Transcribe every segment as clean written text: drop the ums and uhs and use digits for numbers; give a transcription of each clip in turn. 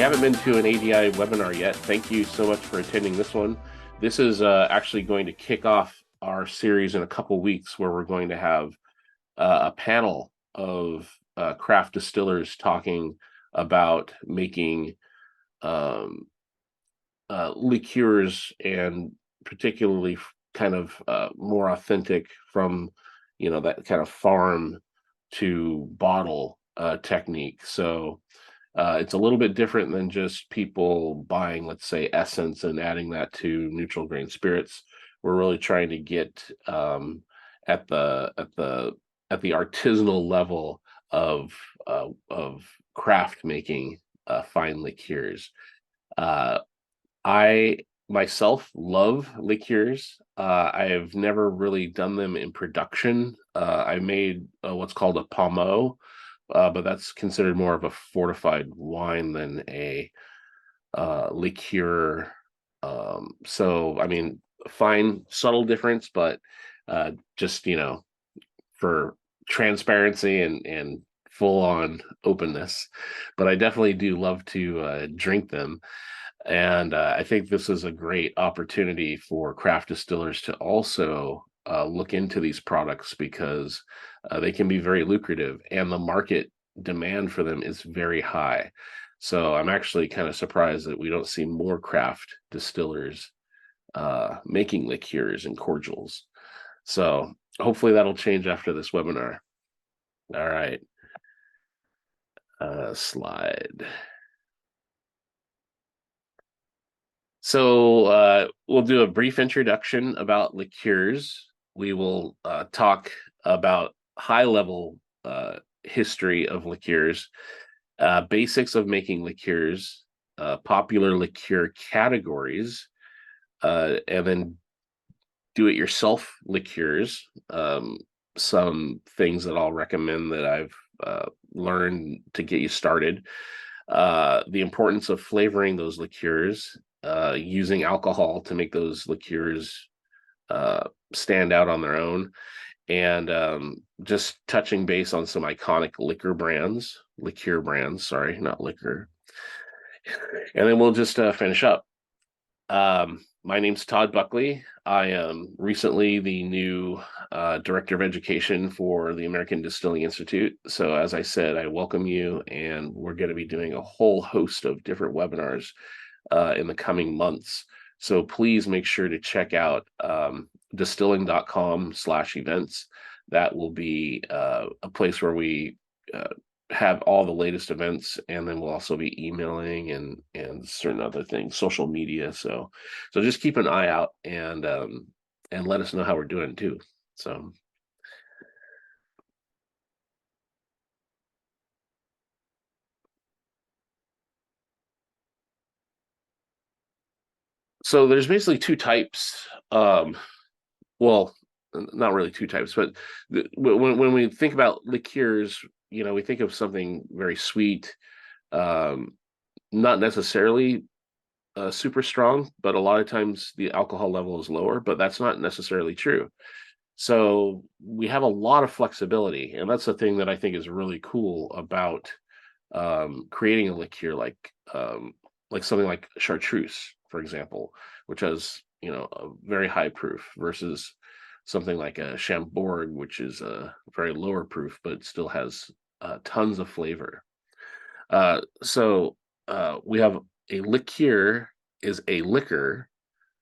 haven't been to an ADI webinar yet, thank you so much for attending this one. This is actually going to kick off our series in a couple weeks where we're going to have a panel of craft distillers talking about making liqueurs, and particularly kind of more authentic from, that kind of farm to bottle technique. So it's a little bit different than just people buying, let's say, essence and adding that to neutral grain spirits. We're really trying to get at the at the at the artisanal level of craft making fine liqueurs. Uh, I myself love liqueurs. I have never really done them in production. I made what's called a pommeau, but that's considered more of a fortified wine than a liqueur. So, I mean, fine, subtle difference, but just, for transparency and full on openness. But I definitely do love to drink them. And I think this is a great opportunity for craft distillers to also look into these products because they can be very lucrative and the market demand for them is very high. So I'm actually kind of surprised that we don't see more craft distillers making liqueurs and cordials. So hopefully that'll change after this webinar. All right. Slide. So we'll do a brief introduction about liqueurs. We will talk about high-level history of liqueurs, basics of making liqueurs, popular liqueur categories, and then do-it-yourself liqueurs. Some things that I'll recommend that I've learned to get you started. The importance of flavoring those liqueurs, using alcohol to make those liqueurs stand out on their own, and just touching base on some iconic liqueur brands, sorry, not liquor. And then we'll just finish up. My name's Todd Buckley. I am recently the new Director of Education for the American Distilling Institute. So as I said, I welcome you, and we're going to be doing a whole host of different webinars in the coming months. So please make sure to check out distilling.com/events. That will be a place where we have all the latest events, and then we'll also be emailing and certain other things, social media. So just keep an eye out and let us know how we're doing too. So there's basically two types. Well, not really two types, but when we think about liqueurs, we think of something very sweet, not necessarily super strong, but a lot of times the alcohol level is lower, but that's not necessarily true. So we have a lot of flexibility, and that's the thing that I think is really cool about creating a liqueur like something like chartreuse, for example, which has a very high proof versus something like a Chambord, which is a very lower proof but still has tons of flavor. So we have a liqueur is a liquor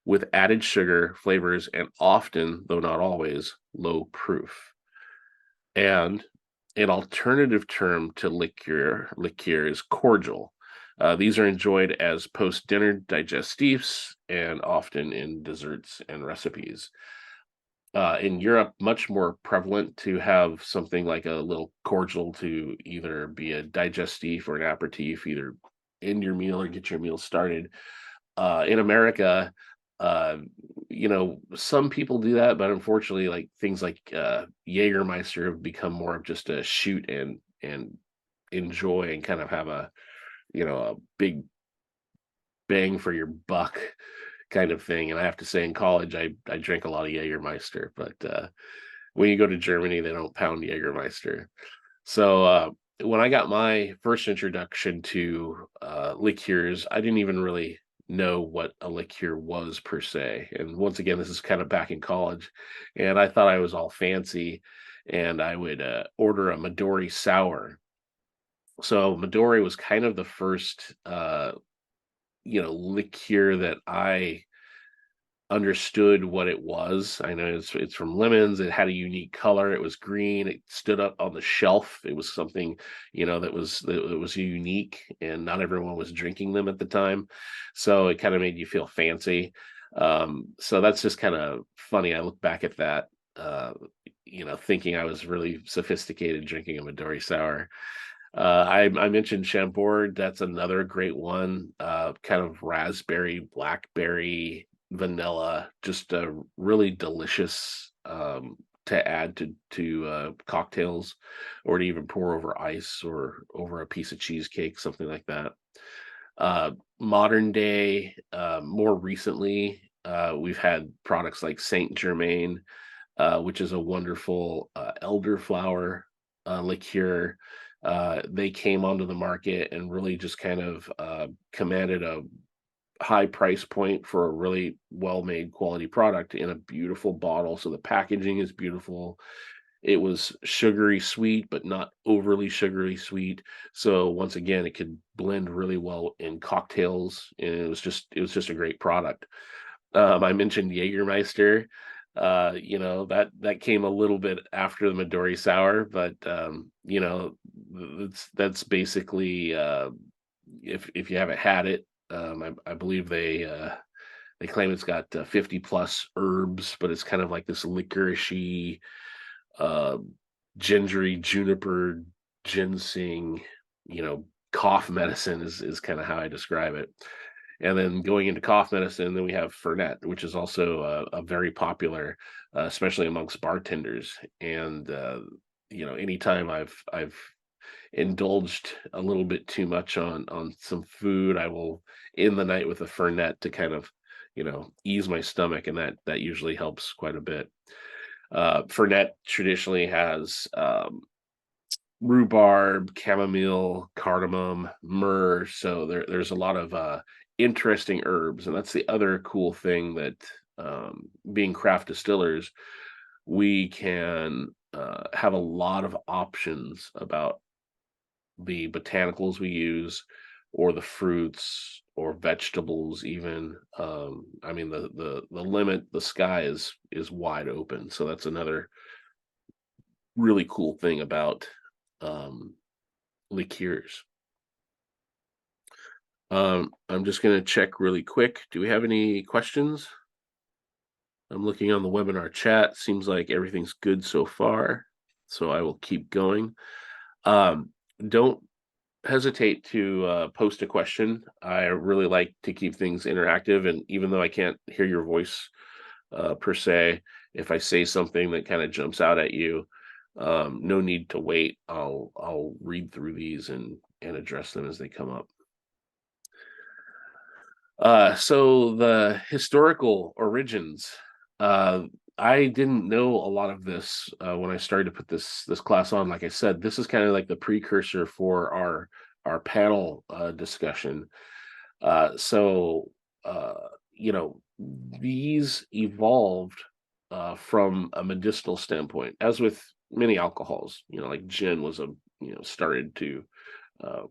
with added sugar, flavors, and often, though not always, low proof. And an alternative term to liqueur is cordial. These are enjoyed as post-dinner digestifs and often in desserts and recipes. In Europe, much more prevalent to have something like a little cordial to either be a digestif or an aperitif, either in your meal or get your meal started. In America, some people do that, but unfortunately, like things like Jägermeister have become more of just a shoot and enjoy and kind of have a big bang for your buck kind of thing. And I have to say, in college, I drank a lot of Jägermeister, but when you go to Germany, they don't pound Jägermeister. So when I got my first introduction to liqueurs, I didn't even really know what a liqueur was per se. And once again, this is kind of back in college, and I thought I was all fancy, and I would order a Midori sour. So Midori was kind of the first, liqueur that I understood what it was. I know it's from lemons. It had a unique color. It was green. It stood up on the shelf. It was something, that was unique, and not everyone was drinking them at the time. So it kind of made you feel fancy. So that's just kind of funny. I look back at that, thinking I was really sophisticated drinking a Midori sour. I mentioned Chambord. That's another great one. Kind of raspberry, blackberry, vanilla, just really delicious to add to cocktails, or to even pour over ice or over a piece of cheesecake, something like that. Modern day, more recently, we've had products like Saint Germain, which is a wonderful elderflower liqueur. They came onto the market and really just kind of commanded a high price point for a really well made quality product in a beautiful bottle. So the packaging is beautiful. It was sugary sweet, but not overly sugary sweet. So once again, it could blend really well in cocktails, and it was just a great product. I mentioned Jägermeister. That came a little bit after the Midori Sour, but that's basically, if you haven't had it, I believe they claim it's got 50 plus herbs, but it's kind of like this licoricey, uh, gingery, juniper, ginseng, you know, cough medicine is kind of how I describe it. And then going into cough medicine, then we have Fernet, which is also a very popular, especially amongst bartenders. And anytime I've indulged a little bit too much on some food, I will end the night with a Fernet to kind of, ease my stomach, and that usually helps quite a bit. Fernet traditionally has rhubarb, chamomile, cardamom, myrrh. So there's a lot of interesting herbs, and that's the other cool thing that, being craft distillers, we can have a lot of options about the botanicals we use, or the fruits or vegetables even. I mean, the limit, the sky is wide open. So that's another really cool thing about um, liqueurs. I'm just going to check really quick. Do we have any questions? I'm looking on the webinar chat. Seems like everything's good so far. So I will keep going. Um, don't hesitate to post a question. I really like to keep things interactive. And even though I can't hear your voice per se, if I say something that kind of jumps out at you, no need to wait. I'll read through these and address them as they come up. So the historical origins. Uh, I didn't know a lot of this when I started to put this class on. Like I said, this is kind of like the precursor for our panel discussion. So you know, these evolved from a medicinal standpoint, as with many alcohols. Like gin was started to uh,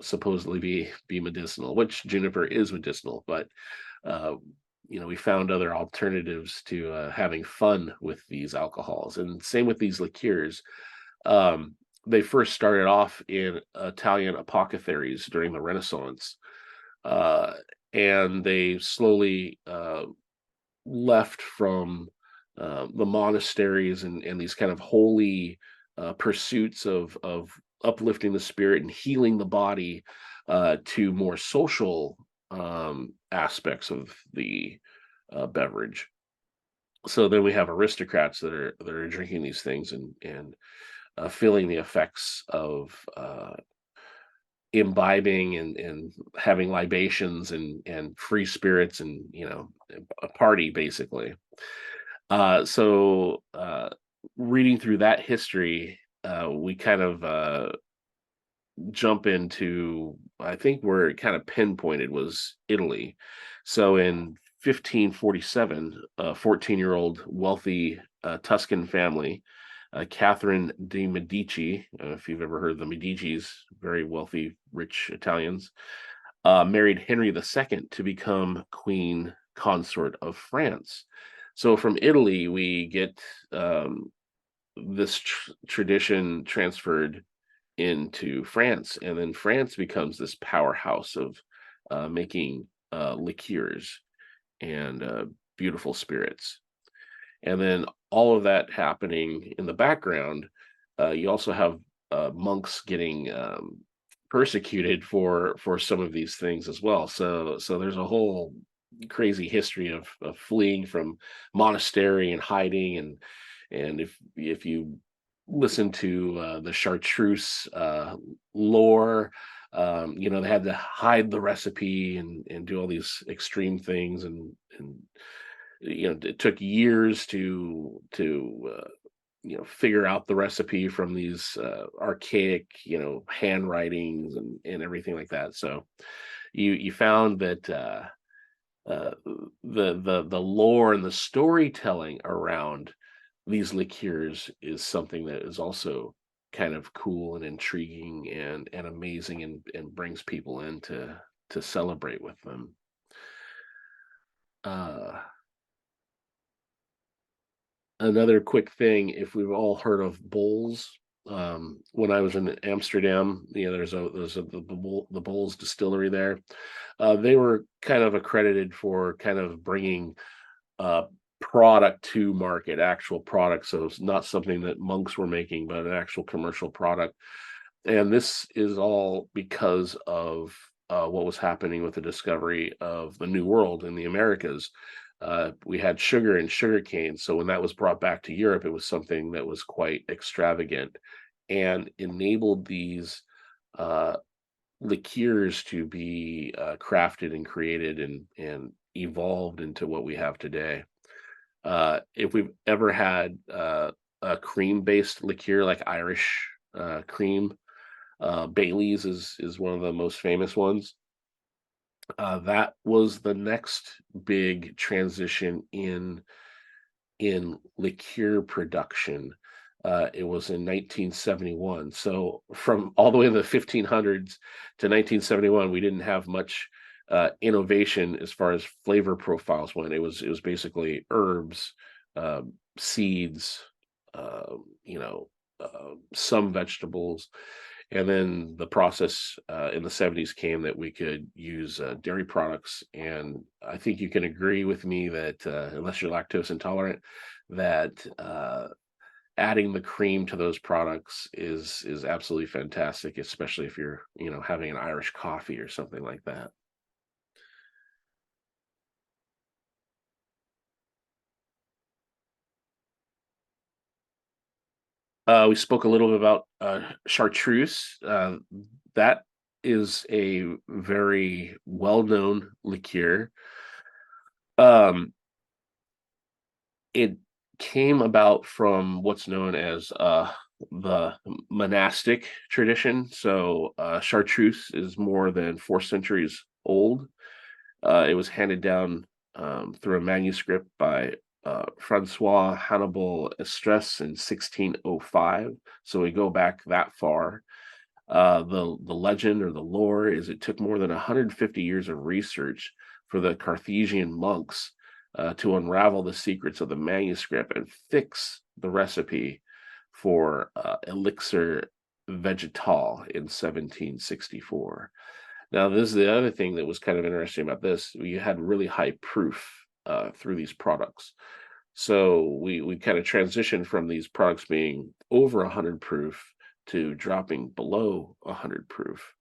supposedly be medicinal, which juniper is medicinal, but uh, we found other alternatives to having fun with these alcohols, and same with these liqueurs. Um, they first started off in Italian apothecaries during the Renaissance, uh, and they slowly left from the monasteries and these kind of holy pursuits of uplifting the spirit and healing the body, to more social aspects of the beverage. So then we have aristocrats that are drinking these things and feeling the effects of imbibing and having libations and free spirits, and a party basically. So reading through that history, we kind of jump into, I think where it kind of pinpointed was Italy. So in 1547, a 14-year-old wealthy Tuscan family, Catherine de' Medici, if you've ever heard of the Medicis, very wealthy, rich Italians, married Henry II to become Queen Consort of France. So from Italy, we get this tradition transferred into France, and then France becomes this powerhouse of making liqueurs and beautiful spirits. And then all of that happening in the background, you also have monks getting persecuted for some of these things as well. So there's a whole crazy history of fleeing from monastery and hiding, and if you listen to the chartreuse lore, they had to hide the recipe and do all these extreme things, and it took years to figure out the recipe from these archaic handwritings and everything like that. So you found that uh, the lore and the storytelling around these liqueurs is something that is also kind of cool and intriguing and amazing, and brings people in to celebrate with them. uh Another quick thing, if we've all heard of bowls, when I was in Amsterdam, there's the Bowls distillery there. They were kind of accredited for kind of bringing uh, product to market, actual product. So it's not something that monks were making, but an actual commercial product. And this is all because of what was happening with the discovery of the New World in the Americas. We had sugar and sugar cane. So when that was brought back to Europe, it was something that was quite extravagant and enabled these uh, liqueurs to be crafted and created and evolved into what we have today. If we've ever had a cream-based liqueur like Irish cream, Bailey's is one of the most famous ones. That was the next big transition in liqueur production. It was in 1971. So from all the way in the 1500s to 1971, we didn't have much innovation as far as flavor profiles went. It was basically herbs, seeds, uh, you know, some vegetables, and then the process in the 70s came that we could use dairy products. And I think you can agree with me that unless you're lactose intolerant, that adding the cream to those products is absolutely fantastic, especially if you're having an Irish coffee or something like that. We spoke a little bit about chartreuse. That is a very well-known liqueur. Um, it came about from what's known as the monastic tradition. So chartreuse is more than 4 centuries old. It was handed down through a manuscript by Francois Hannibal Estres in 1605. So we go back that far. The legend or the lore is it took more than 150 years of research for the Carthusian monks to unravel the secrets of the manuscript and fix the recipe for elixir vegetal in 1764. Now, this is the other thing that was kind of interesting about this. You had really high proof through these products. So we kind of transitioned from these products being over 100 proof to dropping below 100 proof.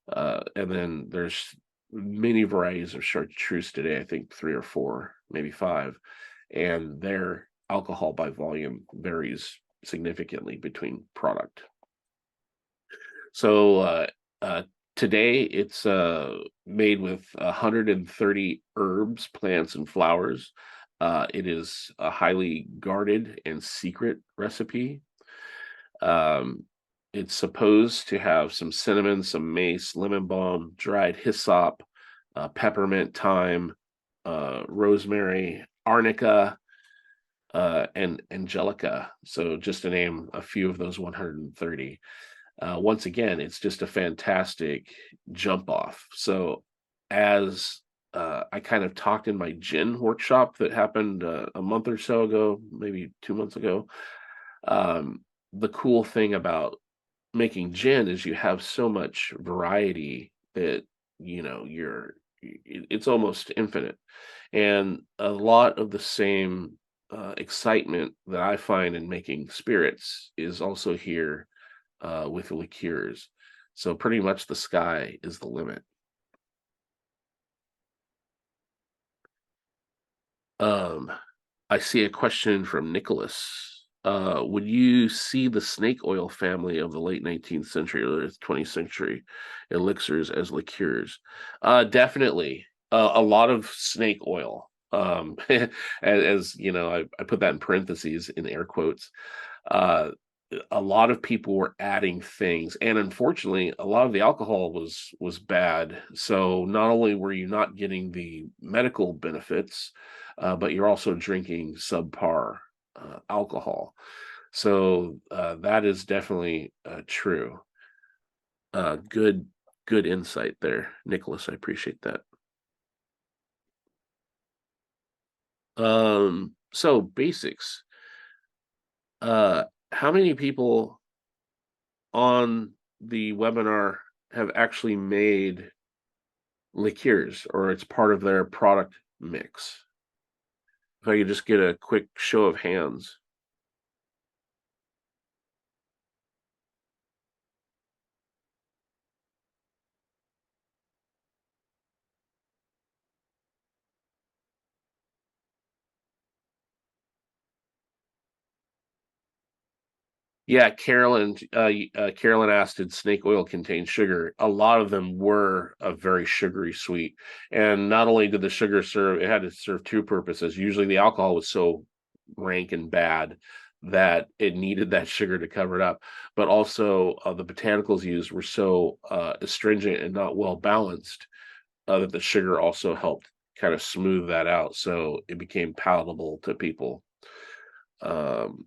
And then there's many varieties of chartreuse today, I think three or four, maybe five, and their alcohol by volume varies significantly between product. So today it's made with 130 herbs, plants, and flowers. It is a highly guarded and secret recipe. Um, It's supposed to have some cinnamon, some mace, lemon balm, dried hyssop, peppermint, thyme, rosemary, arnica, and angelica. So just to name a few of those 130. Once again, it's just a fantastic jump off. So as I kind of talked in my gin workshop that happened a month or so ago, maybe 2 months ago. Um, the cool thing about making gin is you have so much variety that it's almost infinite, and a lot of the same excitement that I find in making spirits is also here with liqueurs. So pretty much the sky is the limit. Um, I see a question from Nicholas. Would you see the snake oil family of the late 19th century or the 20th century elixirs as liqueurs? Definitely. A lot of snake oil. As you know, I put that in parentheses in air quotes. Uh, a lot of people were adding things, and unfortunately a lot of the alcohol was bad. So not only were you not getting the medical benefits, but you're also drinking subpar alcohol. So that is definitely true. Good insight there, Nicholas. I appreciate that. So basics. How many people on the webinar have actually made liqueurs, or it's part of their product mix? If I could just get a quick show of hands. Yeah, Carolyn asked, did snake oil contain sugar? A lot of them were a very sugary sweet. And not only did the sugar serve, it had to serve two purposes. Usually the alcohol was so rank and bad that it needed that sugar to cover it up. But also the botanicals used were so astringent and not well balanced that the sugar also helped kind of smooth that out. So it became palatable to people. Um,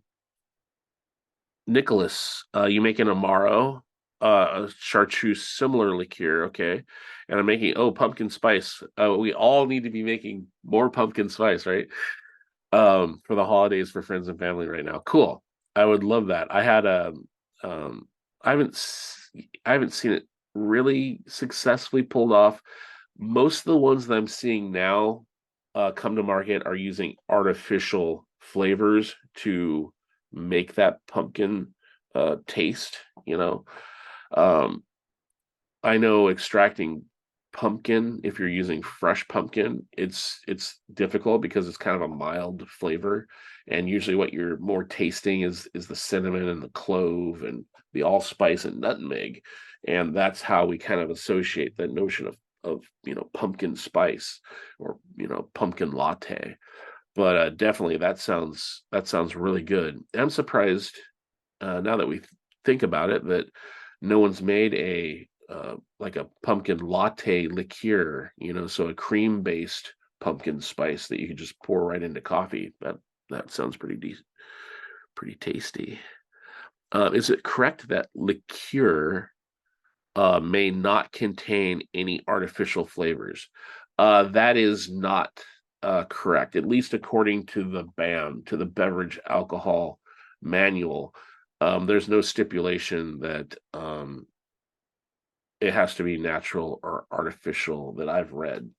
Nicholas, you making Amaro, a chartreuse similar liqueur, okay? And I'm making pumpkin spice. We all need to be making more pumpkin spice, right? For the holidays for friends and family right now. Cool. I would love that. Um, I I haven't seen it really successfully pulled off. Most of the ones that I'm seeing now come to market are using artificial flavors to make that pumpkin taste, you know. Um, I know extracting pumpkin, if you're using fresh pumpkin, it's difficult because it's kind of a mild flavor, and usually what you're more tasting is the cinnamon and the clove and the allspice and nutmeg, and that's how we kind of associate the notion of pumpkin spice or pumpkin latte. But definitely that sounds really good. I'm surprised now that we think about it, that no one's made a like a pumpkin latte liqueur, so a cream based pumpkin spice that you can just pour right into coffee. That sounds pretty decent, pretty tasty. Is it correct that liqueur may not contain any artificial flavors? That is not correct, at least according to the BAM, to the Beverage Alcohol Manual. There's no stipulation that it has to be natural or artificial that I've read.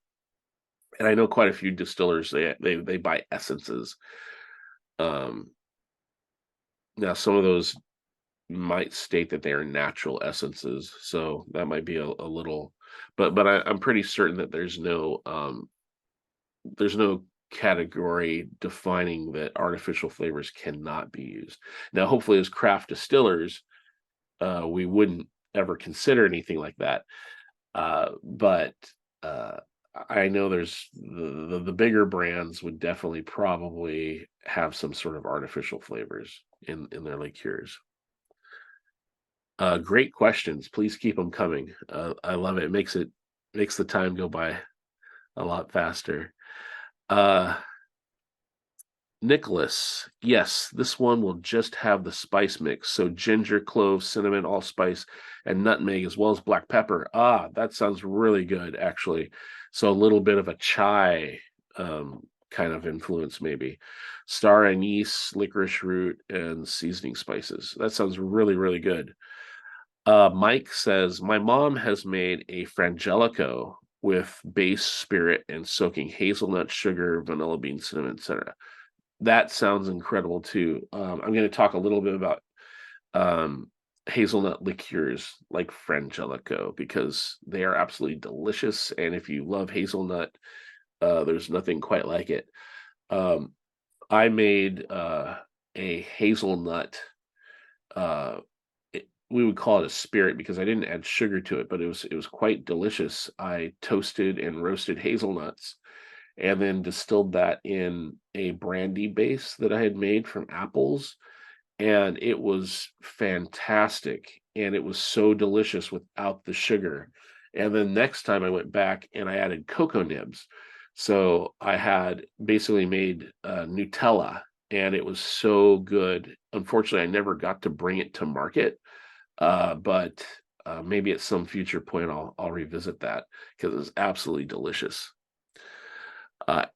And I know quite a few distillers, they buy essences. Um, Now some of those might state that they are natural essences, so that might be a little, but I'm pretty certain that there's no category defining that artificial flavors cannot be used. Now, hopefully, as craft distillers, we wouldn't ever consider anything like that. But uh, I know there's the bigger brands would definitely probably have some sort of artificial flavors in their liqueurs. Great questions. Please keep them coming. I love it. Makes the time go by a lot faster. Uh, Nicholas, yes, this one will just have the spice mix. So ginger, clove, cinnamon, allspice, and nutmeg, as well as black pepper. Ah, that sounds really good, actually. So a little bit of a chai kind of influence, maybe. Star anise, licorice root, and seasoning spices. That sounds really, really good. Mike says, my mom has made a frangelico with base spirit and soaking hazelnut, sugar, vanilla bean, cinnamon, etc. That sounds incredible too. I'm going to talk a little bit about um, hazelnut liqueurs like frangelico because they are absolutely delicious. And if you love hazelnut, there's nothing quite like it. Um, I made a hazelnut we would call it a spirit because I didn't add sugar to it, but it was quite delicious. I toasted and roasted hazelnuts and then distilled that in a brandy base that I had made from apples, and it was fantastic, and it was so delicious without the sugar. And then next time I went back and I added cocoa nibs. So I had basically made Nutella, and it was so good. Unfortunately, I never got to bring it to market, but maybe at some future point I'll revisit that because it's absolutely delicious.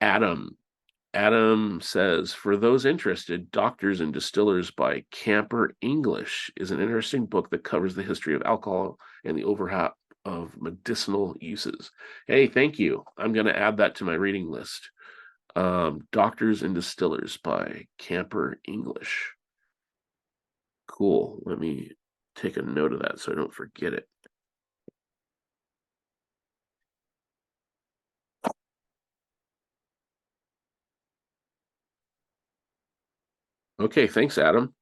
Adam says, for those interested, Doctors and Distillers by Camper English is an interesting book that covers the history of alcohol and the overlap of medicinal uses. Hey, thank you. I'm going to add that to my reading list. Doctors and Distillers by Camper English. Cool. Let me take a note of that so I don't forget it. Okay, thanks, Adam.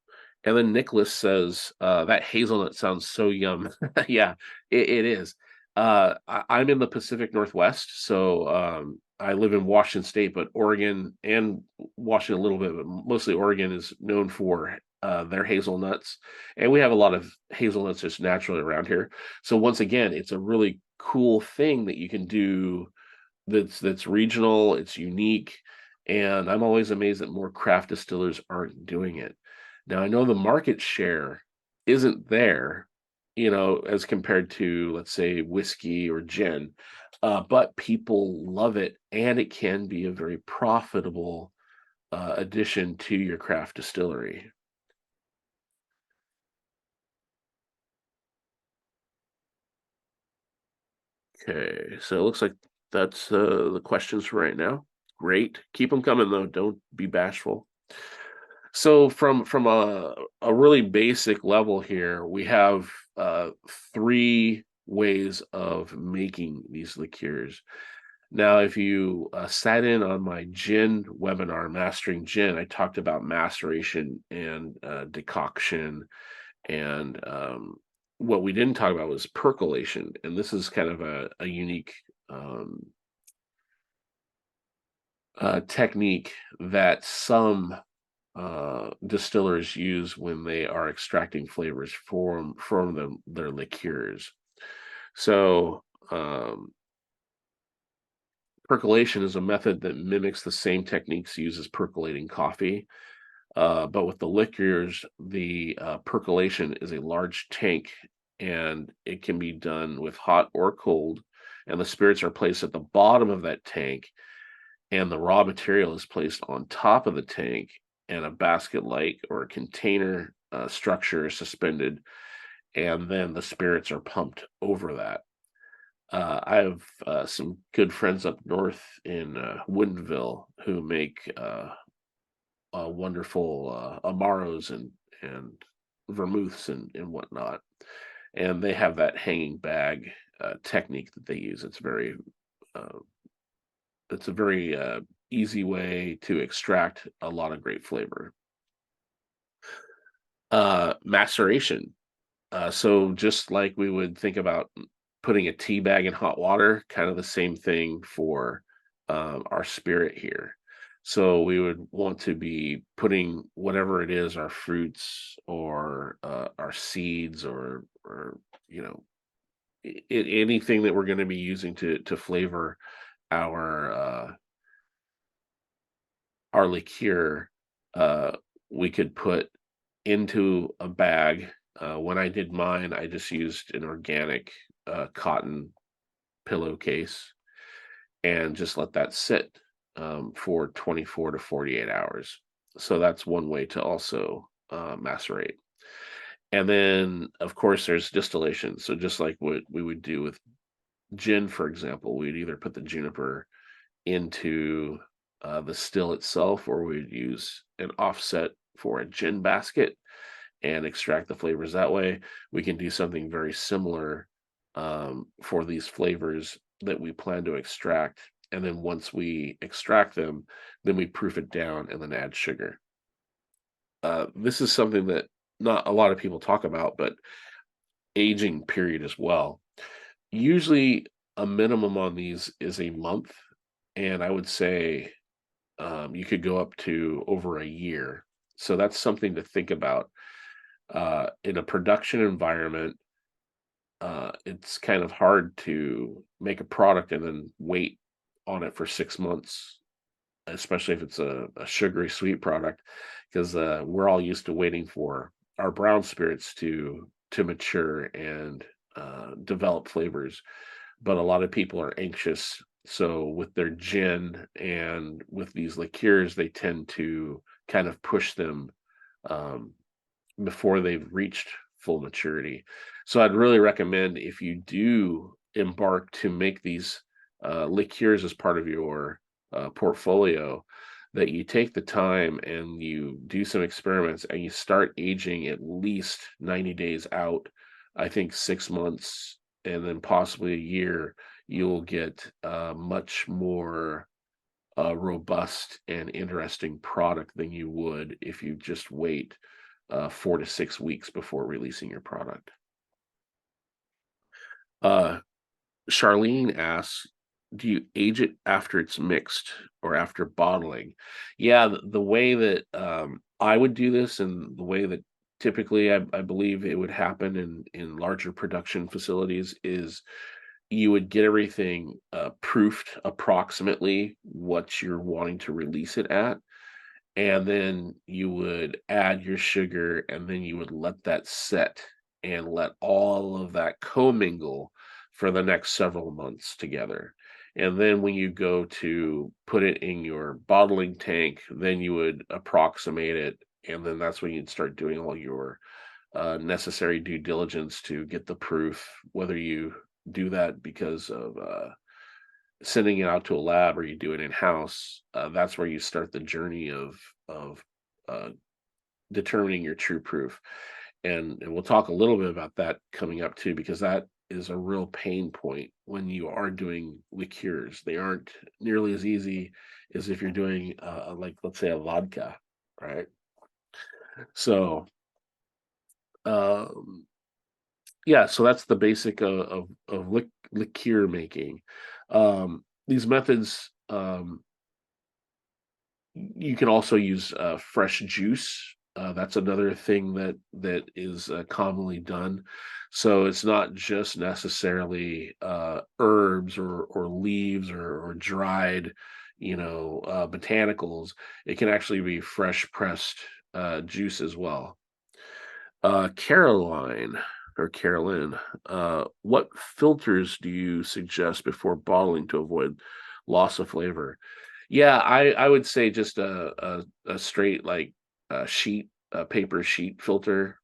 And then Nicholas says, that hazelnut sounds so yum. Yeah, it is. I'm in the Pacific Northwest, so I live in Washington State, but Oregon and Washington a little bit, but mostly Oregon is known for their hazelnuts. And we have a lot of hazelnuts just naturally around here. So once again, it's a really cool thing that you can do that's regional, it's unique, and I'm always amazed that more craft distillers aren't doing it. Now I know the market share isn't there, as compared to, let's say, whiskey or gin, but people love it, and it can be a very profitable addition to your craft distillery. Okay, so it looks like that's the questions for right now. Great, keep them coming though. Don't be bashful. So from a really basic level here, we have three ways of making these liqueurs. Now, if you sat in on my gin webinar, Mastering Gin, I talked about maceration and decoction, and what we didn't talk about was percolation. And this is kind of a unique um, technique that some distillers use when they are extracting flavors from their liqueurs. So percolation is a method that mimics the same techniques used as percolating coffee. But with the liqueurs, the percolation is a large tank, and it can be done with hot or cold. And the spirits are placed at the bottom of that tank, and the raw material is placed on top of the tank, and a basket-like or a container structure is suspended, and then the spirits are pumped over that. I have some good friends up north in Woodinville who make wonderful amaros and vermouths and whatnot, and they have that hanging bag technique that they use. Uh, it's a very easy way to extract a lot of great flavor. Maceration. So just like we would think about putting a tea bag in hot water, kind of the same thing for our spirit here. So we would want to be putting whatever it is, our fruits or our seeds or you know anything that we're going to be using to flavor our our liqueur, uh, we could put into a bag. When I did mine, I just used an organic cotton pillowcase and just let that sit for 24 to 48 hours. So that's one way to also macerate. And then, of course, there's distillation. So just like what we would do with gin, for example, we'd either put the juniper into the still itself, or we'd use an offset for a gin basket and extract the flavors that way. We can do something very similar for these flavors that we plan to extract. And then once we extract them, then we proof it down and then add sugar. This is something that not a lot of people talk about, but aging period as well. Usually, a minimum on these is a month, and I would say you could go up to over a year. So that's something to think about. In a production environment, it's kind of hard to make a product and then wait on it for 6 months, especially if it's a sugary sweet product, because we're all used to waiting for our brown spirits to mature and develop flavors. But a lot of people are anxious. So with their gin and with these liqueurs, they tend to kind of push them um, before they've reached full maturity. So I'd really recommend, if you do embark to make these liqueurs as part of your portfolio, that you take the time and you do some experiments and you start aging at least 90 days out. I think 6 months and then possibly a year, you'll get much more robust and interesting product than you would if you just wait 4 to 6 weeks before releasing your product. Uh, Charlene asks, do you age it after it's mixed or after bottling? Yeah, the way that I would do this, and the way that typically I believe it would happen in larger production facilities, is you would get everything proofed approximately what you're wanting to release it at, and then you would add your sugar, and then you would let that set and let all of that commingle for the next several months together. And then when you go to put it in your bottling tank, then you would approximate it, and then that's when you'd start doing all your necessary due diligence to get the proof, whether you do that because of sending it out to a lab or you do it in house. That's where you start the journey of uh, determining your true proof, and we'll talk a little bit about that coming up too, because that is a real pain point when you are doing liqueurs. They aren't nearly as easy as if you're doing like, let's say, a vodka, right? So um yeah, so that's the basic of liqueur making. These methods, you can also use fresh juice. That's another thing that is commonly done. So it's not just necessarily herbs or leaves or dried, botanicals. It can actually be fresh pressed juice as well. Caroline or Carolyn, what filters do you suggest before bottling to avoid loss of flavor? Yeah, I would say just a straight like a paper sheet filter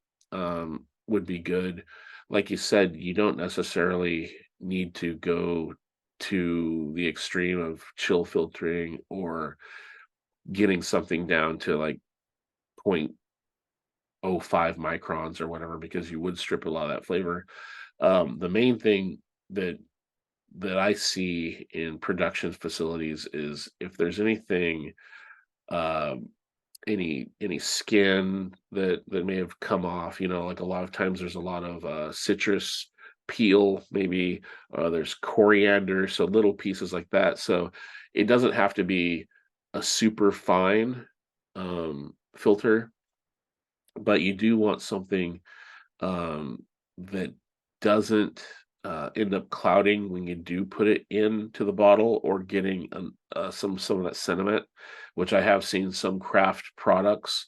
would be good. Like you said, you don't necessarily need to go to the extreme of chill filtering or getting something down to like 0.05 microns or whatever, because you would strip a lot of that flavor. The main thing that I see in production facilities is if there's anything, um, any skin that may have come off. Like a lot of times there's a lot of citrus peel, maybe there's coriander, so little pieces like that. So it doesn't have to be. a super fine filter, but you do want something that doesn't end up clouding when you do put it into the bottle or getting some of that sediment, which I have seen some craft products,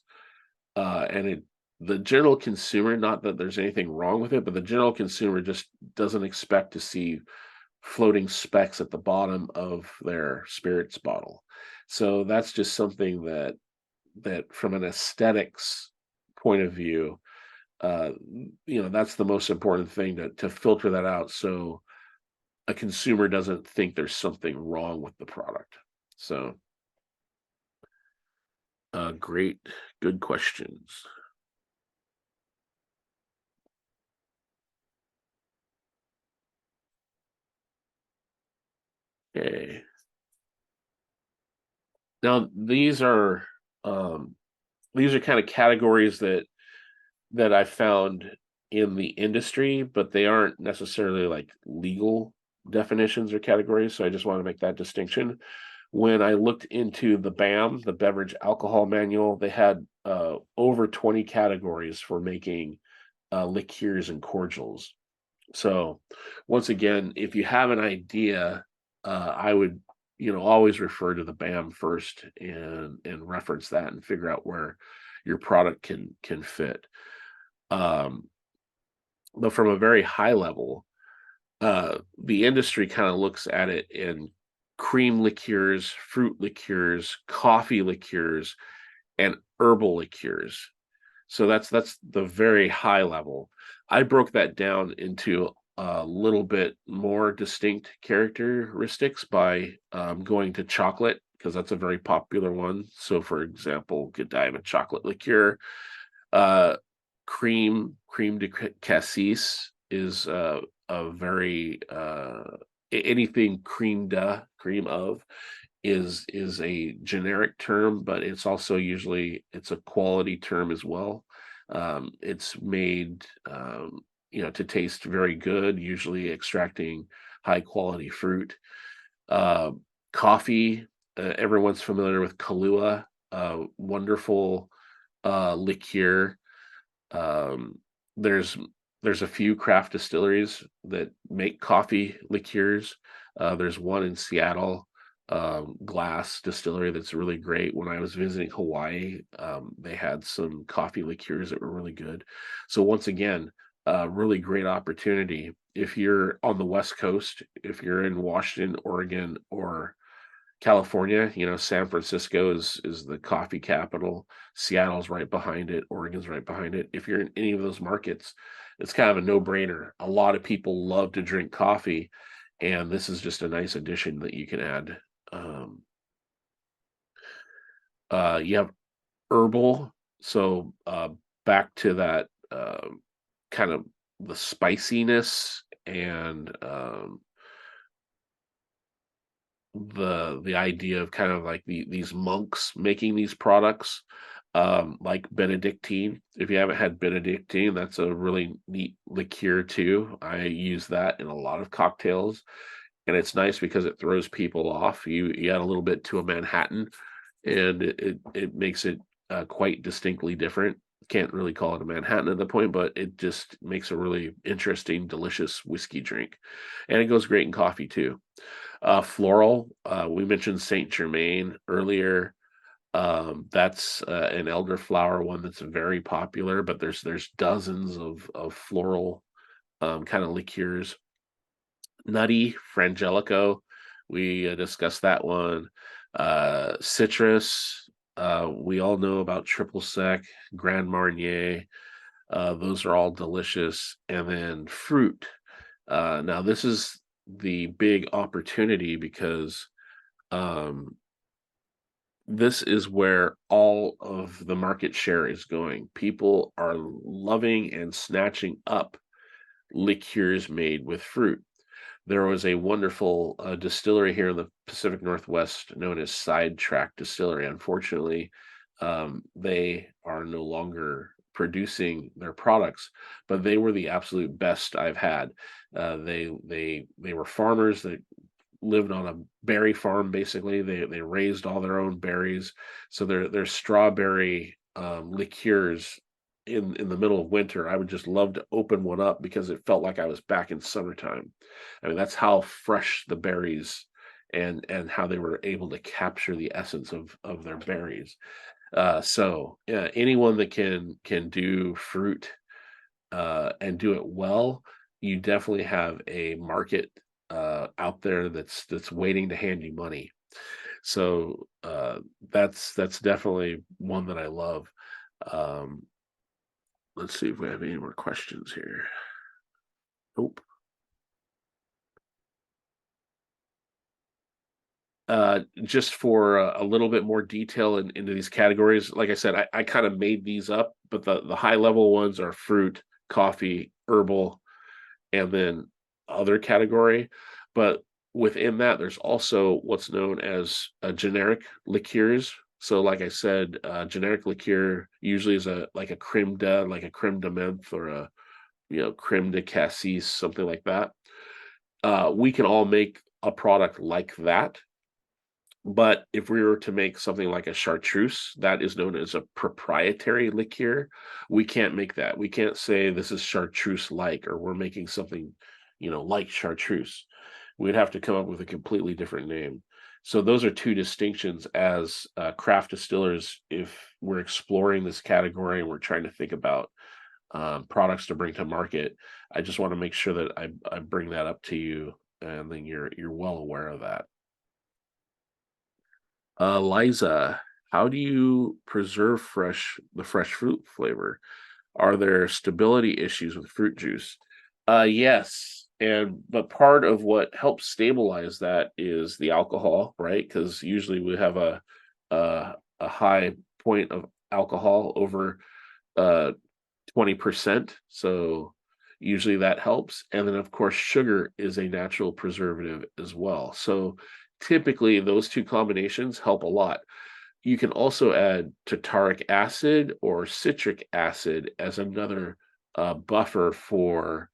and the general consumer, not that there's anything wrong with it, but the general consumer just doesn't expect to see floating specks at the bottom of their spirits bottle. So that's just something that from an aesthetics point of view, that's the most important thing to filter that out so a consumer doesn't think there's something wrong with the product. So, great, good questions. Okay. Now um, these are kind of categories that I found in the industry, but they aren't necessarily like legal definitions or categories. So I just want to make that distinction. When I looked into the BAM, the Beverage Alcohol Manual, they had over 20 categories for making liqueurs and cordials. So once again, if you have an idea, I would, always refer to the BAM first and reference that and figure out where your product can fit. Um, but from a very high level, the industry kind of looks at it in cream liqueurs, fruit liqueurs, coffee liqueurs, and herbal liqueurs. So that's the very high level. I broke that down into a little bit more distinct characteristics by going to chocolate because that's a very popular one. So, for example, Godiva chocolate liqueur, uh, cream de cassis is a very anything cream of is a generic term, but it's also usually it's a quality term as well. It's made to taste very good, usually extracting high quality fruit. Uh, Coffee, everyone's familiar with Kahlua, wonderful liqueur. um, there's there's a few craft distilleries that make coffee liqueurs. There's one in Seattle, Glass Distillery, that's really great. When I was visiting Hawaii, they had some coffee liqueurs that were really good. So once again, really great opportunity. If you're on the West Coast, if you're in Washington, Oregon, or California, San Francisco is the coffee capital. Seattle's right behind it. Oregon's right behind it. If you're in any of those markets, it's kind of a no-brainer. A lot of people love to drink coffee, and this is just a nice addition that you can add. Um, you have herbal, so back to that kind of the spiciness and the idea of kind of like these monks making these products, like Benedictine. If you haven't had Benedictine, that's a really neat liqueur too. I use that in a lot of cocktails, and it's nice because it throws people off. You add a little bit to a Manhattan, and it makes it quite distinctly different. Can't really call it a Manhattan at the point, but it just makes a really interesting, delicious whiskey drink, and it goes great in coffee too. Floral, we mentioned Saint Germain earlier. That's an elderflower one that's very popular, but there's dozens of floral kind of liqueurs. Nutty, Frangelico, we discussed that one. Citrus, we all know about Triple Sec, Grand Marnier. Those are all delicious. And then fruit. Now, this is the big opportunity because um, this is where all of the market share is going. People are loving and snatching up liqueurs made with fruit. There was a wonderful distillery here in the Pacific Northwest known as Sidetrack Distillery. Unfortunately, they are no longer producing their products, but they were the absolute best I've had. They were farmers that lived on a berry farm. Basically, they raised all their own berries, so their strawberry liqueurs in the middle of winter. I would just love to open one up because it felt like I was back in summertime. I mean, that's how fresh the berries and how they were able to capture the essence of their berries. So yeah, anyone that can do fruit and do it well, you definitely have a market out there that's waiting to hand you money. So that's definitely one that I love. Um, let's see if we have any more questions here. Nope. Just for a little bit more detail into these categories, like I said, I kind of made these up, but the high level ones are fruit, coffee, herbal, and then other category. But within that, there's also what's known as generic liqueurs. So, like I said, generic liqueur usually is a like a creme de menthe, or a creme de cassis, something like that. We can all make a product like that, but if we were to make something like a chartreuse, that is known as a proprietary liqueur. We can't make that. We can't say this is chartreuse like, or we're making something, like chartreuse. We'd have to come up with a completely different name. So those are two distinctions as craft distillers. If we're exploring this category and we're trying to think about products to bring to market, I just want to make sure that I bring that up to you, and then you're well aware of that. Liza, how do you preserve the fresh fruit flavor? Are there stability issues with fruit juice? Yes, but part of what helps stabilize that is the alcohol, right? Because usually we have a high point of alcohol over 20%. So usually that helps. And then, of course, sugar is a natural preservative as well. So typically, those two combinations help a lot. You can also add tartaric acid or citric acid as another buffer for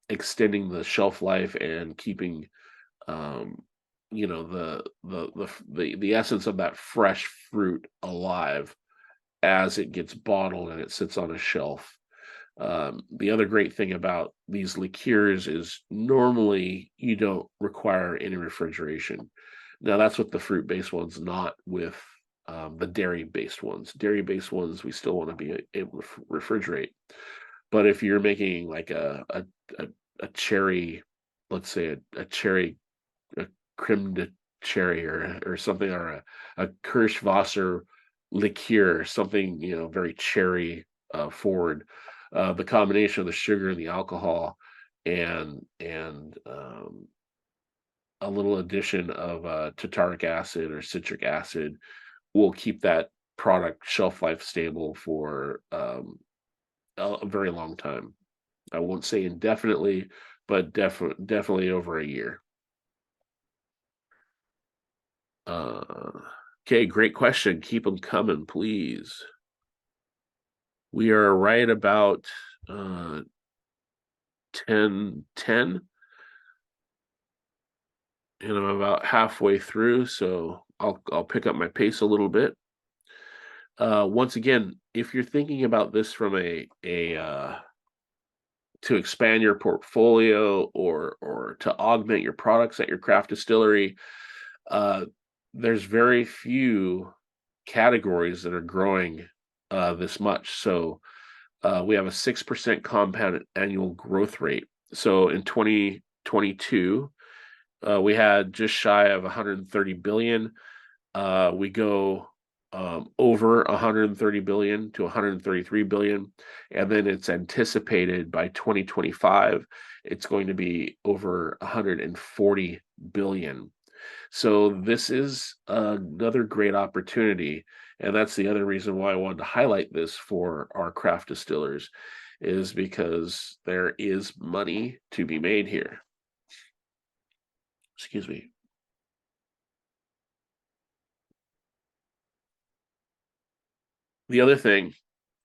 extending the shelf life and keeping um, the essence of that fresh fruit alive as it gets bottled and it sits on a shelf. The other great thing about these liqueurs is normally you don't require any refrigeration. Now, that's with the fruit based ones, not with the dairy based ones. Dairy based ones, we still want to be able to refrigerate. But if you're making like a, a cherry, let's say a cherry, a creme de cherry, or something, or a Kirschwasser liqueur, something, very cherry forward. The combination of the sugar and the alcohol and a little addition of tartaric acid or citric acid will keep that product shelf life stable for a very long time. I won't say indefinitely, but definitely over a year. Uh, okay, great question. Keep them coming, please. We are right about 10:10, and I'm about halfway through, so I'll pick up my pace a little bit. Once again, if you're thinking about this from a to expand your portfolio or to augment your products at your craft distillery, uh, there's very few categories that are growing this much. So we have a 6% compounded annual growth rate. So in 2022, we had just shy of 130 billion. We go over 130 billion to 133 billion, and then it's anticipated by 2025 it's going to be over 140 billion. So this is another great opportunity, and that's the other reason why I wanted to highlight this for our craft distillers, is because there is money to be made here. Excuse me. The other thing,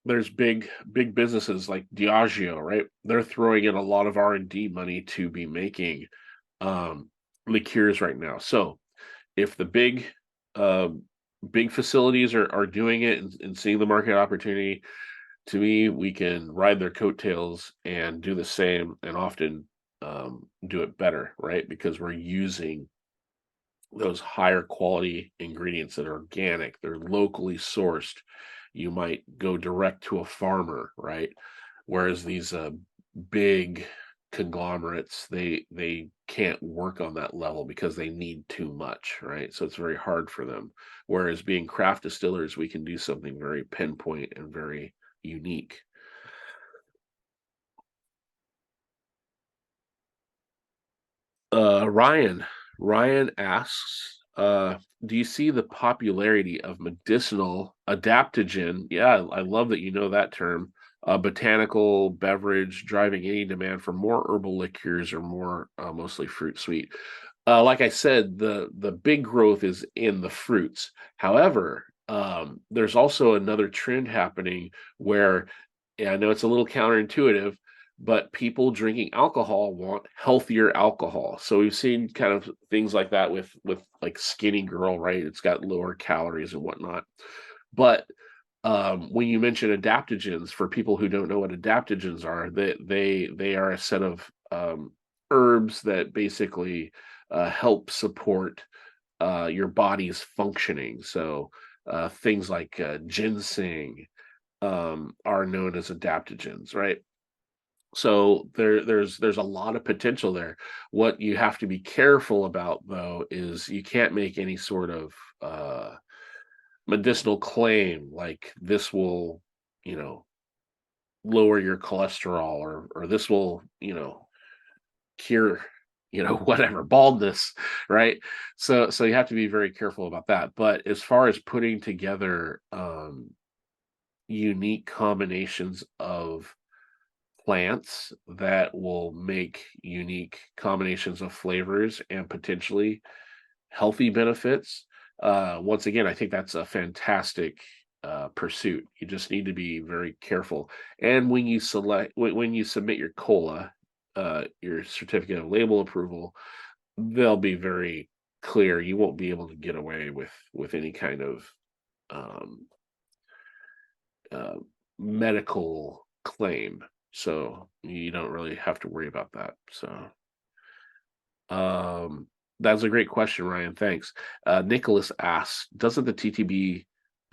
there's big businesses like Diageo, right? They're throwing in a lot of R&D money to be making um, liqueurs right now. So if the uh, big facilities are doing it and seeing the market opportunity, to me, we can ride their coattails and do the same, and often do it better, right? Because we're using those higher quality ingredients that are organic, they're locally sourced. You might go direct to a farmer, right? Whereas these big conglomerates, they can't work on that level because they need too much, right? So it's very hard for them. Whereas being craft distillers, we can do something very pinpoint and very unique. Ryan. Ryan asks, do you see the popularity of medicinal adaptogen? Yeah, I love that you know that term. Botanical beverage driving any demand for more herbal liqueurs or more mostly fruit sweet. Like I said, the big growth is in the fruits. However, there's also another trend happening where, yeah, I know it's a little counterintuitive, but people drinking alcohol want healthier alcohol. So we've seen kind of things like that with like Skinny Girl, right? It's got lower calories and whatnot. But when you mention adaptogens, for people who don't know what adaptogens are, they are a set of herbs that basically help support your body's functioning. So things like ginseng are known as adaptogens, right? So there's a lot of potential there. What you have to be careful about, though, is you can't make any sort of medicinal claim like this will, you know, lower your cholesterol, or this will, cure, whatever, baldness, right? So you have to be very careful about that. But as far as putting together unique combinations of plants that will make unique combinations of flavors and potentially healthy benefits. Once again, I think that's a fantastic pursuit. You just need to be very careful. And when you submit your COLA, your certificate of label approval, they'll be very clear. You won't be able to get away with any kind of um, uh, medical claim. So you don't really have to worry about that. So um, that's a great question, Ryan. Thanks. Nicholas asks, doesn't the TTB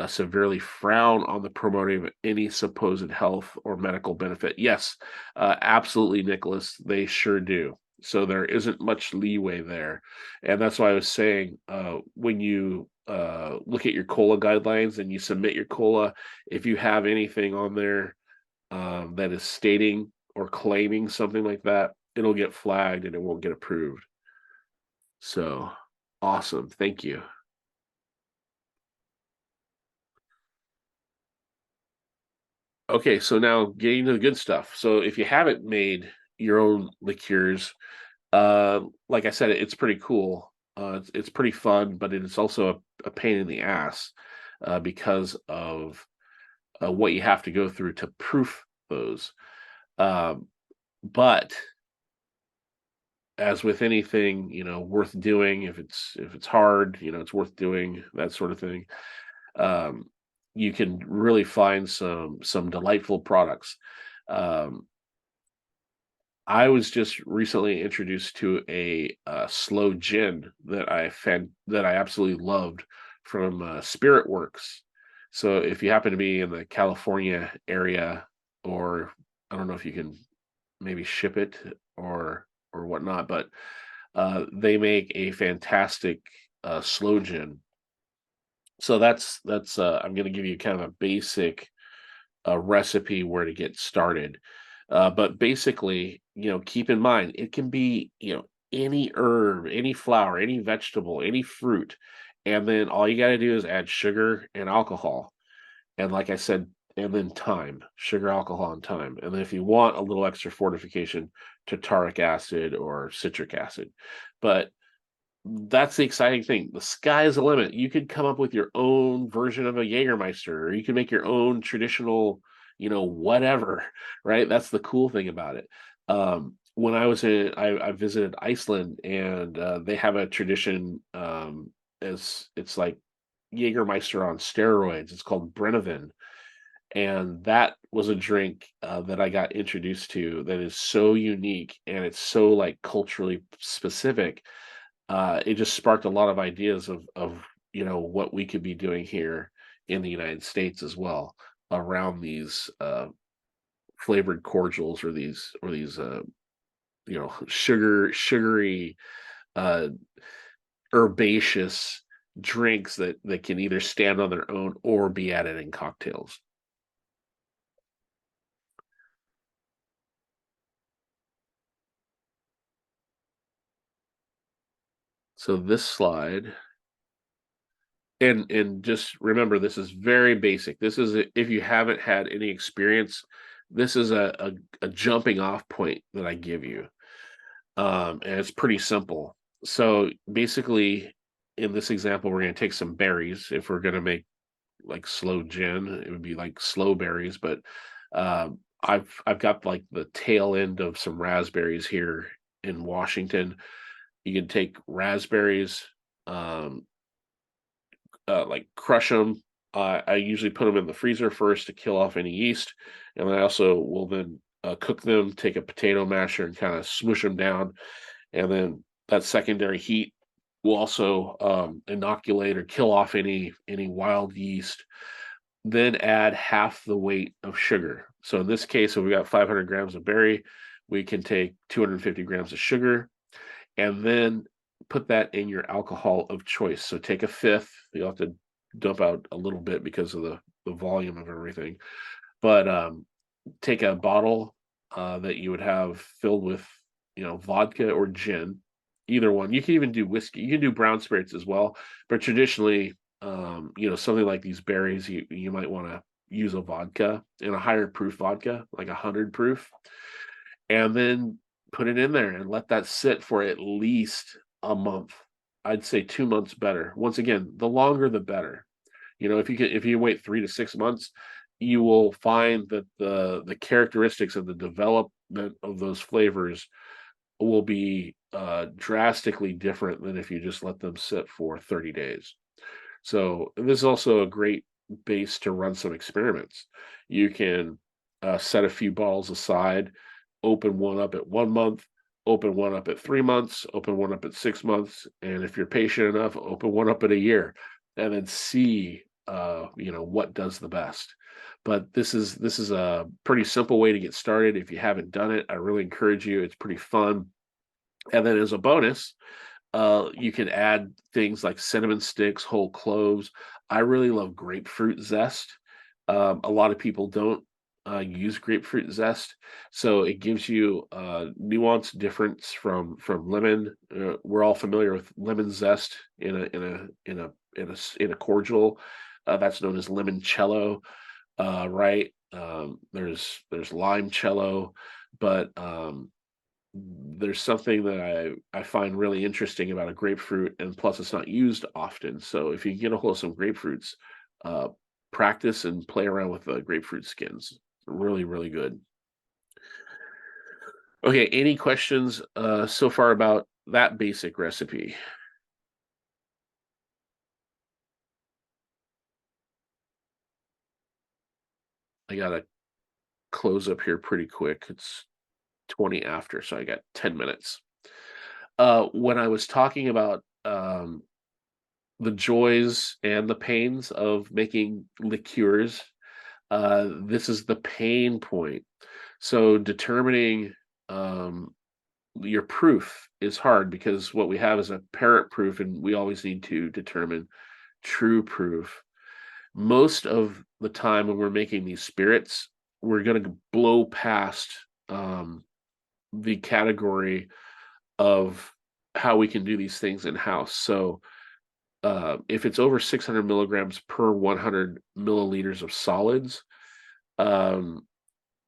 severely frown on the promoting of any supposed health or medical benefit? Yes, absolutely, Nicholas. They sure do. So there isn't much leeway there. And that's why I was saying, when you look at your COLA guidelines and you submit your COLA, if you have anything on there that is stating or claiming something like that, it'll get flagged and it won't get approved. So awesome. Thank you. Okay, so now getting to the good stuff. So if you haven't made your own liqueurs, like I said, it's pretty cool. It's pretty fun, but it's also a pain in the ass because of what you have to go through to proof those. Um, but as with anything, worth doing, if it's hard, it's worth doing, that sort of thing. um, you can really find some delightful products. Um, I was just recently introduced to a slow gin that I absolutely loved from Spirit Works. So if you happen to be in the California area, or I don't know if you can maybe ship it or whatnot, but they make a fantastic slow gin. So that's I'm going to give you kind of a basic recipe where to get started. But basically, keep in mind it can be, any herb, any flower, any vegetable, any fruit, and then all you got to do is add sugar and alcohol. And like I said, and then thyme, sugar, alcohol, and thyme. And then if you want a little extra fortification, tartaric acid or citric acid. But that's the exciting thing. The sky is the limit. You could come up with your own version of a Jägermeister, or you can make your own traditional, whatever, right? That's the cool thing about it. when I visited Iceland, and they have a tradition. It's like Jägermeister on steroids. It's called Brennivin, and that was a drink that I got introduced to that is so unique, and it's so like culturally specific. It just sparked a lot of ideas of what we could be doing here in the United States as well around these flavored cordials, or these sugary uh herbaceous drinks that can either stand on their own or be added in cocktails. So this slide, and just remember, this is very basic. This is if you haven't had any experience, this is a jumping off point that I give you. And it's pretty simple. So basically, in this example, we're going to take some berries. If we're going to make like slow gin, it would be like slow berries. But I've got like the tail end of some raspberries here in Washington. You can take raspberries, um, like crush them. I usually put them in the freezer first to kill off any yeast, and then I also will then cook them. Take a potato masher and kind of smoosh them down, and then that secondary heat will also inoculate or kill off any wild yeast. Then add half the weight of sugar. So in this case, if we got 500 grams of berry, we can take 250 grams of sugar, and then put that in your alcohol of choice. So take a fifth. You'll have to dump out a little bit because of the volume of everything. But take a bottle that you would have filled with, vodka or gin, either one. You can even do whiskey. You can do brown spirits as well. But traditionally, something like these berries, you might want to use a vodka, and a higher proof vodka, like 100 proof, and then put it in there and let that sit for at least a month. I'd say 2 months better. Once again, the longer the better. If you wait 3 to 6 months, you will find that the characteristics of the development of those flavors will be drastically different than if you just let them sit for 30 days. So this is also a great base to run some experiments. You can set a few bottles aside, open one up at 1 month, open one up at 3 months, open one up at 6 months, and if you're patient enough, open one up at a year, and then see what does the best. But this is a pretty simple way to get started. If you haven't done it, I really encourage you. It's pretty fun. And then as a bonus, you can add things like cinnamon sticks, whole cloves. I really love grapefruit zest. A lot of people don't use grapefruit zest, so it gives you a nuanced difference from lemon. We're all familiar with lemon zest in a cordial that's known as limoncello, right? There's limoncello, but there's something that I find really interesting about a grapefruit, and plus it's not used often. So if you get a hold of some grapefruits, uh, practice and play around with the grapefruit skins. Really, really good. Okay, any questions so far about that basic recipe? I gotta close up here pretty quick. It's 20 after, so I got 10 minutes. When I was talking about the joys and the pains of making liqueurs, this is the pain point. So determining um, your proof is hard, because what we have is a parent proof, and we always need to determine true proof. Most of the time when we're making these spirits, we're going to blow past um, the category of how we can do these things in house. So if it's over 600 milligrams per 100 milliliters of solids, um,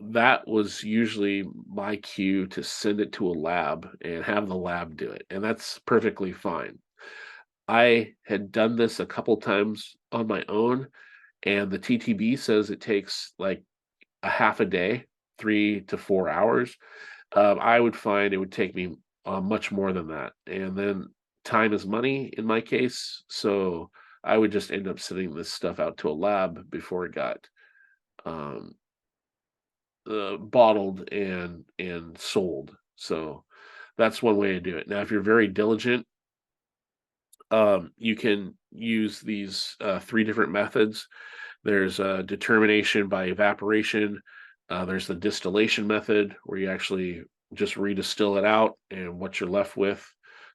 that was usually my cue to send it to a lab and have the lab do it. And that's perfectly fine. I had done this a couple times on my own, and the TTB says it takes like a half a day, 3 to 4 hours. I would find it would take me much more than that. And then time is money in my case. So I would just end up sending this stuff out to a lab before it got um, bottled and sold. So that's one way to do it. Now, if you're very diligent, you can use these three different methods. There's determination by evaporation. There's the distillation method where you actually just redistill it out and what you're left with.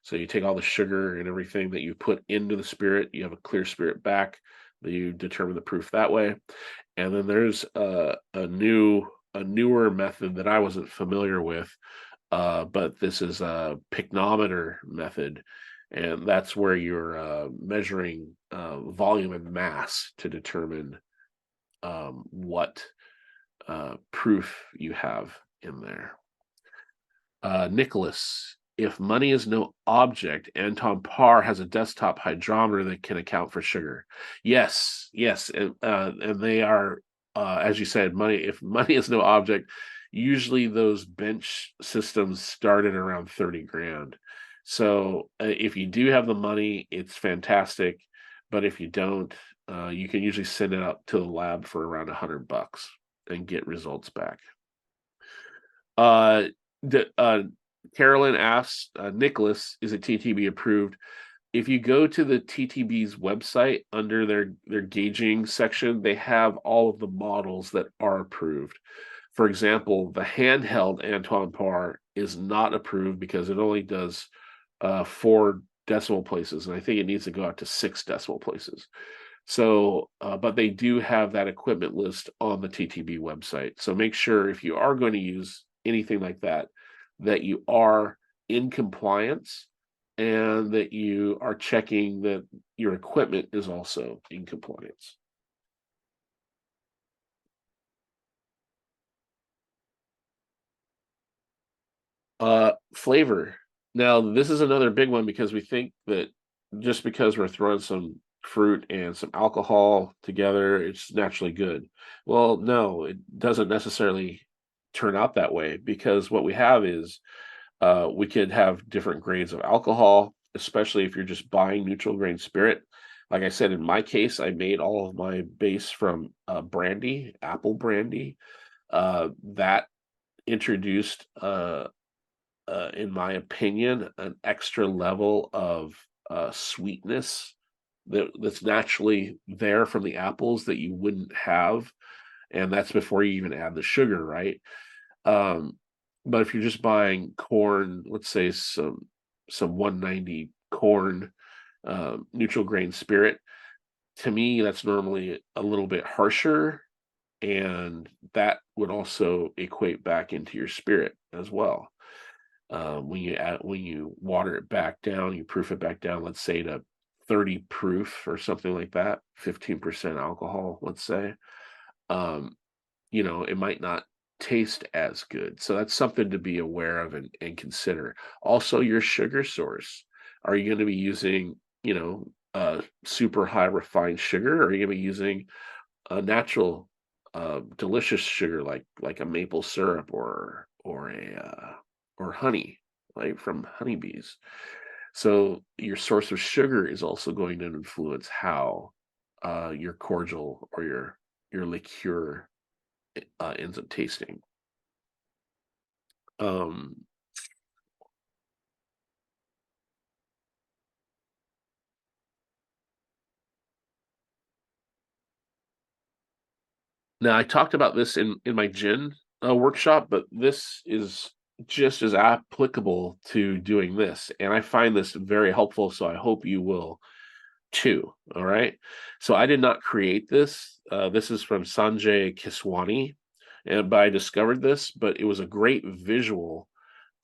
So you take all the sugar and everything that you put into the spirit, you have a clear spirit back. That you determine the proof that way. And then there's a newer method that I wasn't familiar with, but this is a pycnometer method, and that's where you're measuring volume and mass to determine what proof you have in there. Nicholas, if money is no object, Anton Parr has a desktop hydrometer that can account for sugar. Yes, yes, and they are, as you said, money. If money is no object, usually those bench systems start at around 30 grand. So if you do have the money, it's fantastic. But if you don't, you can usually send it out to the lab for around $100 and get results back. Uh, Carolyn asks, Nicholas, is it TTB approved? If you go to the TTB's website under their gauging section, they have all of the models that are approved. For example, the handheld Antoine Par is not approved because it only does 4 decimal places, and I think it needs to go out to 6 decimal places. So, but they do have that equipment list on the TTB website. So make sure if you are going to use anything like that, that you are in compliance and that you are checking that your equipment is also in compliance. Flavor. Now, this is another big one because we think that just because we're throwing some fruit and some alcohol together, it's naturally good. Well, no, it doesn't necessarily turn out that way because what we have is we could have different grades of alcohol, especially if you're just buying neutral grain spirit. Like I said, in my case, I made all of my base from brandy, apple brandy. That introduced in my opinion, an extra level of sweetness that's naturally there from the apples that you wouldn't have, and that's before you even add the sugar, right? Um, but if you're just buying corn, let's say some 190 corn neutral grain spirit, to me that's normally a little bit harsher, and that would also equate back into your spirit as well. When you water it back down, you proof it back down, let's say to 30 proof or something like that, 15% alcohol, let's say. Um, it might not taste as good. So that's something to be aware of and consider. Also, your sugar source. Are you going to be using, super high refined sugar, or are you going to be using a natural, delicious sugar like a maple syrup or honey, like from honeybees? So your source of sugar is also going to influence how your cordial or your liqueur ends up tasting. Um, Now I talked about this in my gin workshop, but this is just as applicable to doing this, and I find this very helpful. So I hope you will too. All right. So I did not create this. This is from Sanjay Kiswani, and but I discovered this, but it was a great visual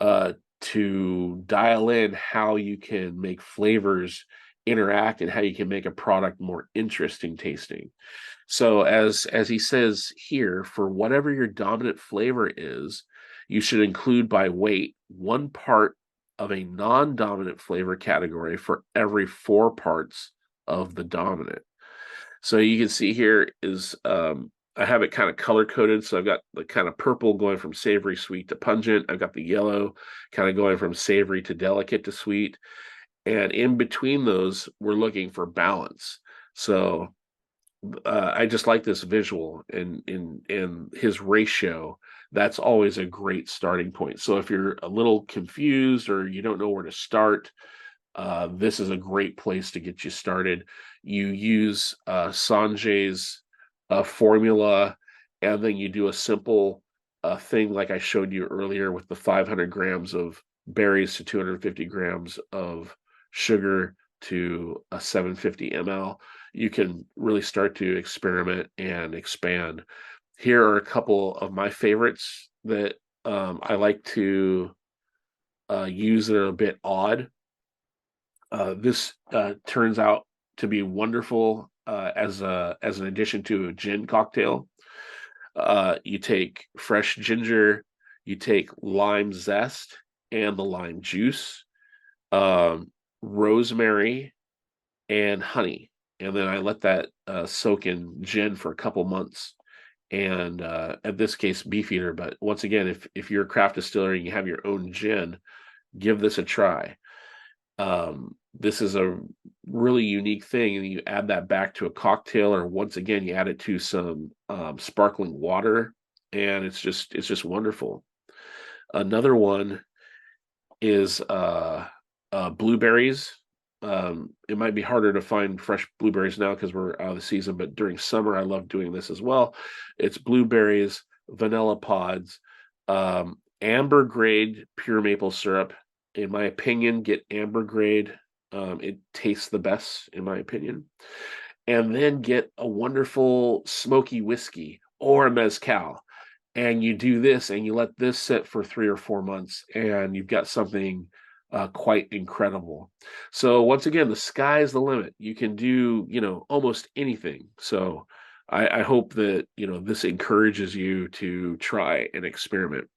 to dial in how you can make flavors interact and how you can make a product more interesting tasting. So as he says here, for whatever your dominant flavor is, you should include by weight 1 part of a non-dominant flavor category for every 4 parts of the dominant. So you can see here is I have it kind of color coded. So I've got the kind of purple going from savory sweet to pungent. I've got the yellow kind of going from savory to delicate to sweet. And in between those, we're looking for balance. So I just like this visual and in his ratio. That's always a great starting point. So if you're a little confused or you don't know where to start, this is a great place to get you started. You use Sanjay's formula, and then you do a simple thing like I showed you earlier with the 500 grams of berries to 250 grams of sugar to a 750 ml. You can really start to experiment and expand. Here are a couple of my favorites that I like to use that are a bit odd. This turns out to be wonderful as an addition to a gin cocktail. You take fresh ginger, you take lime zest and the lime juice, um, rosemary, and honey, and then I let that soak in gin for a couple months. And in this case, Beefeater. But once again, if you're a craft distillery and you have your own gin, give this a try. This is a really unique thing, and you add that back to a cocktail, or once again, you add it to some sparkling water, and it's just wonderful. Another one is blueberries. It might be harder to find fresh blueberries now because we're out of the season, but during summer, I love doing this as well. It's blueberries, vanilla pods, amber grade pure maple syrup. In my opinion, get amber grade. It tastes the best, in my opinion. And then get a wonderful smoky whiskey or a mezcal. And you do this and you let this sit for 3 or 4 months, and you've got something quite incredible. So once again, the sky's the limit. You can do, almost anything. So I hope that, this encourages you to try and experiment.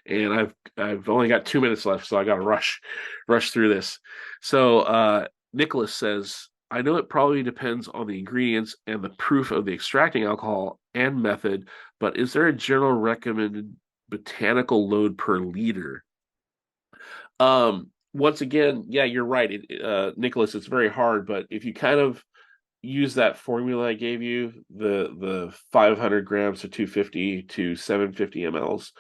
And I've only got 2 minutes left, so I got to rush through this. So Nicholas says, I know it probably depends on the ingredients and the proof of the extracting alcohol and method, but is there a general recommended botanical load per liter? Once again, yeah, you're right. Nicholas, it's very hard, but if you kind of use that formula I gave you, the 500 grams to 250 to 750 mLs,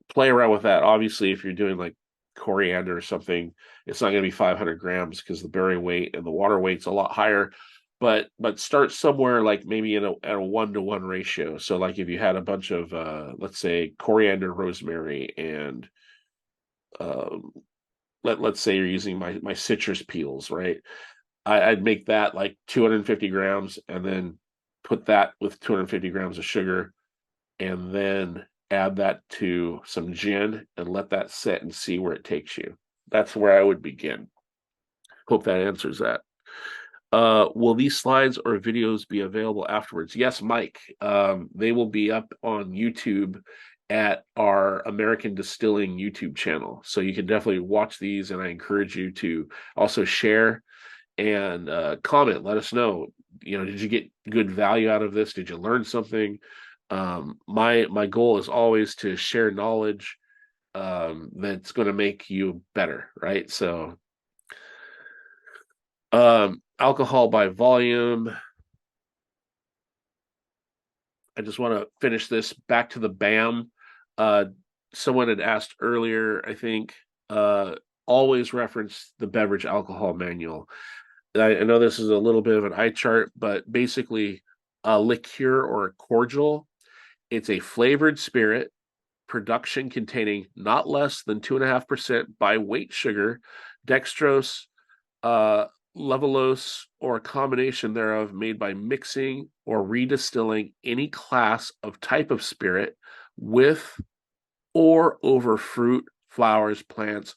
play around with that. Obviously, if you're doing like coriander or something, it's not going to be 500 grams because the berry weight and the water weight's a lot higher. But start somewhere like maybe at a 1-to-1 ratio. So like if you had a bunch of let's say coriander, rosemary, and um, let's say you're using my citrus peels, right? I'd make that like 250 grams, and then put that with 250 grams of sugar, and then add that to some gin and let that sit and see where it takes you. That's where I would begin. Hope that answers that. Will these slides or videos be available afterwards? Yes, Mike. They will be up on YouTube at our American Distilling YouTube channel. So you can definitely watch these, and I encourage you to also share and comment. Let us know. Did you get good value out of this? Did you learn something? My goal is always to share knowledge that's going to make you better, right? So alcohol by volume. I just want to finish this back to the BAM. Someone had asked earlier, I think, always reference the beverage alcohol manual. I know this is a little bit of an eye chart, but basically a liqueur or a cordial, it's a flavored spirit, production containing not less than 2.5% by weight sugar, dextrose, uh, levulose, or a combination thereof, made by mixing or redistilling any class of type of spirit with or over fruit, flowers, plants,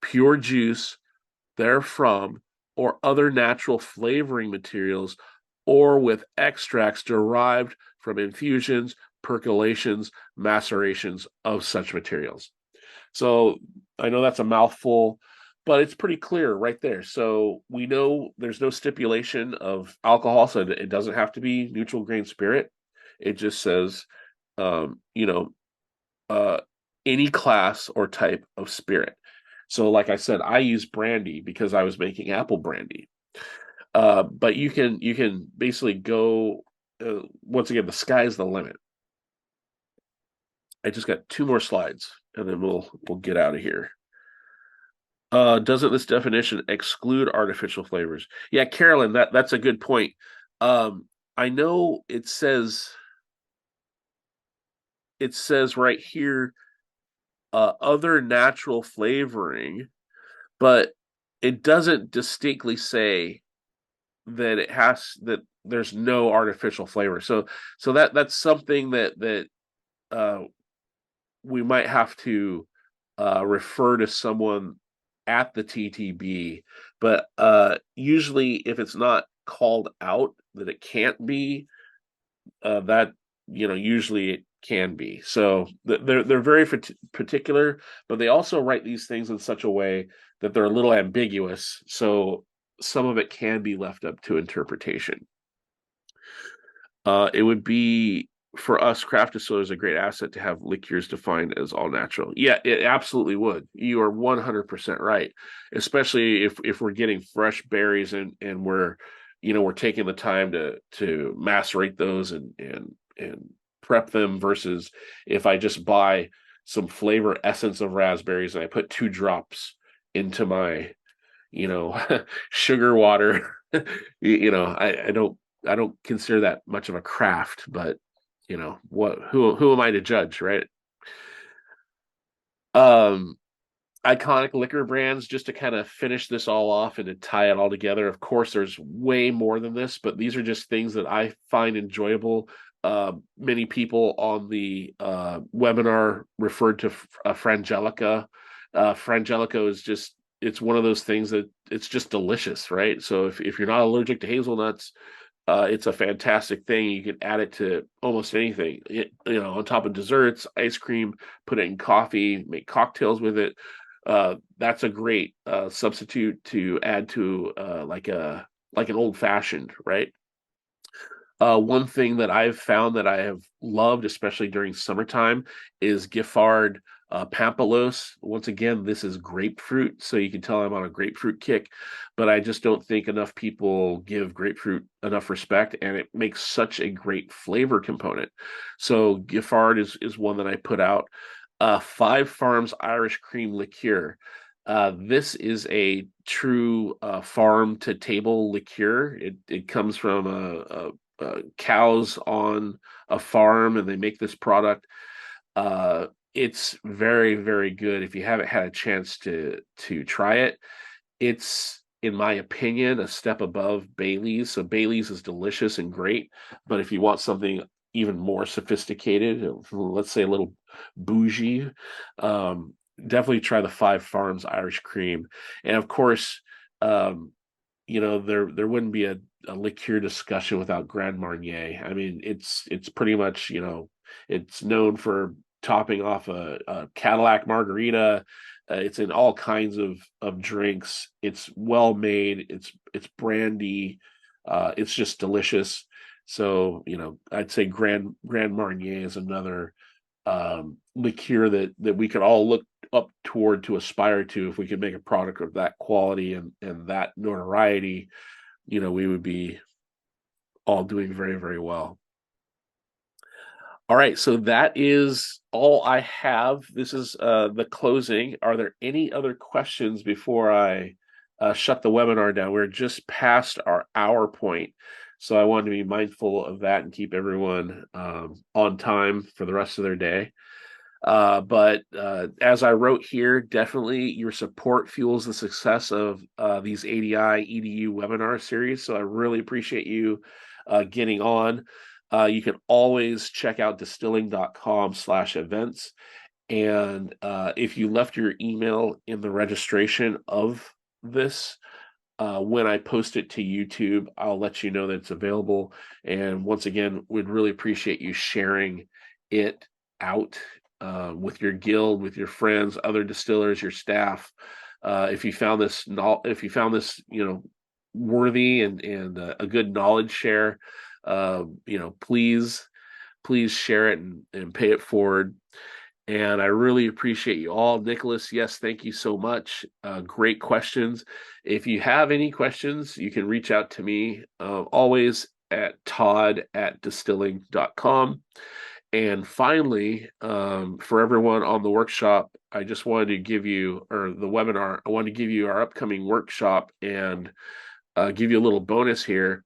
pure juice therefrom, or other natural flavoring materials, or with extracts derived from infusions, percolations, macerations of such materials. So I know that's a mouthful, but it's pretty clear right there. So we know there's no stipulation of alcohol, so it doesn't have to be neutral grain spirit. It just says, you know, uh, any class or type of spirit. So, like I said, I use brandy because I was making apple brandy. But you can basically go. Once again, the sky's the limit. I just got two more slides, and then we'll get out of here. Doesn't this definition exclude artificial flavors? Yeah, Carolyn, that's a good point. I know it says right here, other natural flavoring, but it doesn't distinctly say that there's no artificial flavor. So that's something that uh, we might have to refer to someone at the TTB, but usually if it's not called out that it can't be, that usually it can be. So they're very particular, but they also write these things in such a way that they're a little ambiguous. So some of it can be left up to interpretation. It would be for us craft distillers a great asset to have liqueurs defined as all natural. Yeah, it absolutely would. You are 100% right. Especially if we're getting fresh berries and we're taking the time to macerate those and prep them versus if I just buy some flavor essence of raspberries and I put 2 drops into my sugar water. I don't consider that much of a craft, but who am I to judge, right? Um, Iconic liquor brands, just to kind of finish this all off and to tie it all together. Of course, there's way more than this, but these are just things that I find enjoyable. Many people on the webinar referred to Frangelica. Frangelico is just, it's one of those things that it's just delicious, right? So if you're not allergic to hazelnuts, it's a fantastic thing. You can add it to almost anything. On top of desserts, ice cream, put it in coffee, make cocktails with it. That's a great substitute to add to like an old fashioned, right? One thing that I've found that I have loved, especially during summertime, is Giffard Pamplemousse. Once again, this is grapefruit, so you can tell I'm on a grapefruit kick, but I just don't think enough people give grapefruit enough respect, and it makes such a great flavor component. So Giffard is one that I put out. Five Farms Irish Cream Liqueur. This is a true farm to table liqueur. It comes from cows on a farm, and they make this product. It's very, very good. If you haven't had a chance to try it, it's, in my opinion, a step above Bailey's. So Bailey's is delicious and great, but if you want something even more sophisticated, let's say a little bougie, definitely try the Five Farms Irish Cream. And of course, um, there wouldn't be a liqueur discussion without Grand Marnier. I mean, it's pretty much, it's known for topping off a Cadillac margarita. It's in all kinds of drinks. It's well made. It's brandy. It's just delicious. So, I'd say Grand Marnier is another liqueur that we could all look up toward to aspire to. If we could make a product of that quality and that notoriety, we would be all doing very, very well. All right, so that is all I have. This is the closing. Are there any other questions before I shut the webinar down? We're just past our hour point, so I wanted to be mindful of that and keep everyone on time for the rest of their day. But as I wrote here, definitely your support fuels the success of these ADI EDU webinar series. So I really appreciate you getting on. You can always check out distilling.com/events. And if you left your email in the registration of this, when I post it to YouTube, I'll let you know that it's available. And once again, we'd really appreciate you sharing it out with your guild, with your friends, other distillers, your staff. If you found this, worthy and a good knowledge share, please share it and pay it forward. And I really appreciate you all. Nicholas, yes, thank you so much. Great questions. If you have any questions, you can reach out to me always at todd@distilling.com. And finally, for everyone on the workshop, I just wanted to give you, or the webinar, I wanted to give you our upcoming workshop and give you a little bonus here.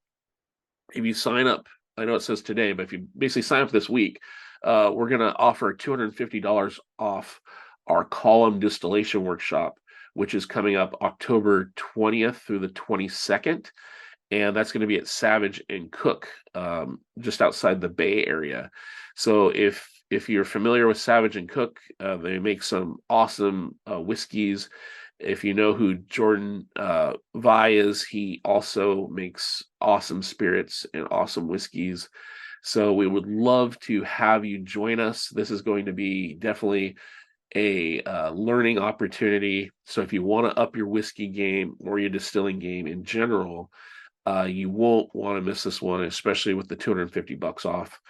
If you sign up, I know it says today, but if you basically sign up this week, we're going to offer $250 off our column distillation workshop, which is coming up October 20th through the 22nd. And that's going to be at Savage and Cook, just outside the Bay Area. So if you're familiar with Savage and Cook, they make some awesome whiskeys. If you know who Jordan Vi is, he also makes awesome spirits and awesome whiskeys. So we would love to have you join us. This is going to be definitely a learning opportunity. So if you want to up your whiskey game or your distilling game in general, you won't want to miss this one, especially with the $250 off.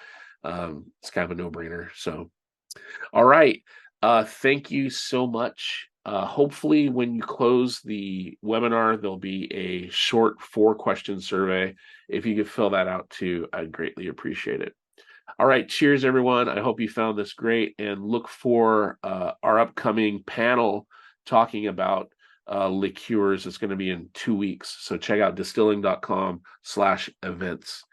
It's kind of a no-brainer. So, all right. Thank you so much. Hopefully, when you close the webinar, there'll be a short 4-question survey. If you could fill that out too, I'd greatly appreciate it. All right. Cheers, everyone. I hope you found this great, and look for our upcoming panel talking about liqueurs. It's going to be in 2 weeks. So check out distilling.com/events.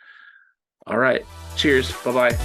All right. Cheers. Bye-bye.